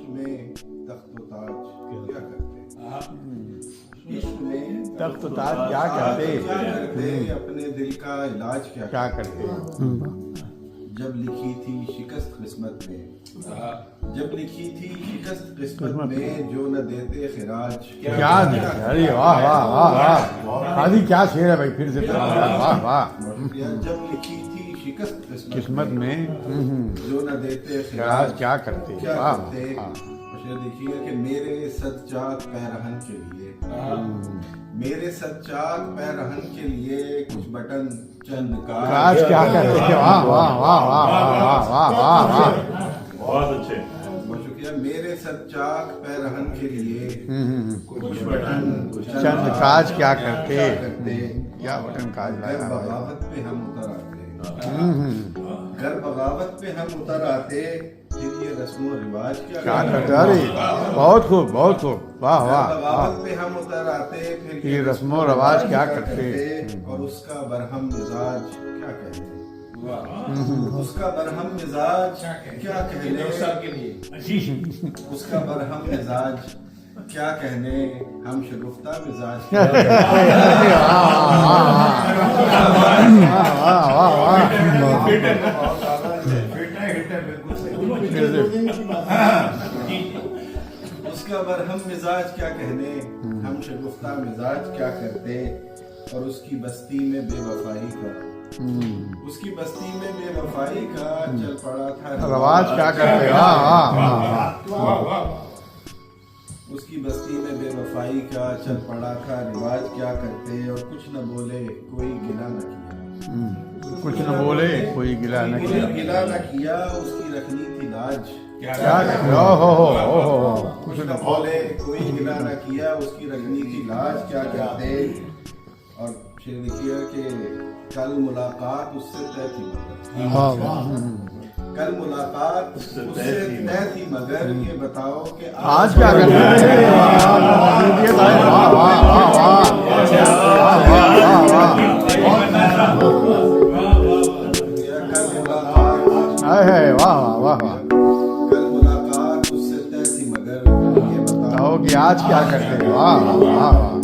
میں تخت و تاج کیا کرتے؟ عشق میں تخت و تاج کیا کرتے؟ اپنے دل کا علاج کیا کرتے؟ جب لکھی تھی شکست قسمت میں، جب لکھی تھی شکست قسمت میں، جو نہ دیتے خراج کیا ارے واہ واہ واہ واہ قاضی کیا شعر ہے بھائی، پھر سے واہ واہ. جب لکھی تھی شکست قسمت میں جو نہ دیتے خراج کیا کرتے؟ کیا واہ کرتے؟ شعر دیکھیے کہ میرے صد چاک پیرہن کے لیے، میرے صد چاک پیرہن کے لیے کچھ بٹن چند خراج کیا کرتے؟ واہ واہ واہ واہ واہ واہ واہ واہ. بہت اچھے. بہت شکریہ. میرے صد چاک پیرہن کے لیے کچھ بٹن چند کاج کیا کرتے؟ کیا بٹن کاج گر لایا. بغاوت پہ ہم اتر آتے، گر بغاوت پہ ہم اتر آتے، پھر یہ رسم و رواج کیا کرتے؟ ارے بہت خوب بہت خوب واہ واہ واہ. بغاوت پہ ہم اتر آتے، پھر یہ رسم و رواج کیا کرتے؟ اور اس کا برہم مزاج کیا کہتے؟ اس کا برہم مزاج کیا کہنے، اس کا برہم مزاج کیا کہنے، ہم شگفتہ مزاج اس کا برہم مزاج کیا کہنے، ہم شگفتہ مزاج کیا کرتے، اور اس کی بستی میں بے وفائی کا، اس کی بستی میں بے وفائی کا چل پڑا تھا رواج کیا کرتے؟ اس کی بستی میں بے وفائی کا چل پڑا تھا رواج کیا کرتے، اور کچھ نہ بولے کوئی گلہ نہ کیا، کچھ نہ بولے کوئی گلا نہ کیا. گلہ نہ کیا، اس کی رکھنی تھی لاج کیا کرتے؟ کچھ نہ بولے کوئی گلہ نہ کیا، اس کی رکھنی تھی لاج کیا کرتے. اور شعر لکھیے کہ کل ملاقات اس سے طے تھی مگر، کل ملاقات اس سے طے تھی مگر، یہ بتاؤ کہ آج کیا کرتے ہیں؟ واہ واہ واہ. کل ملاقات اس سے طے تھی مگر، یہ بتاؤ کہ آج کیا کرتے ہیں؟ واہ واہ واہ.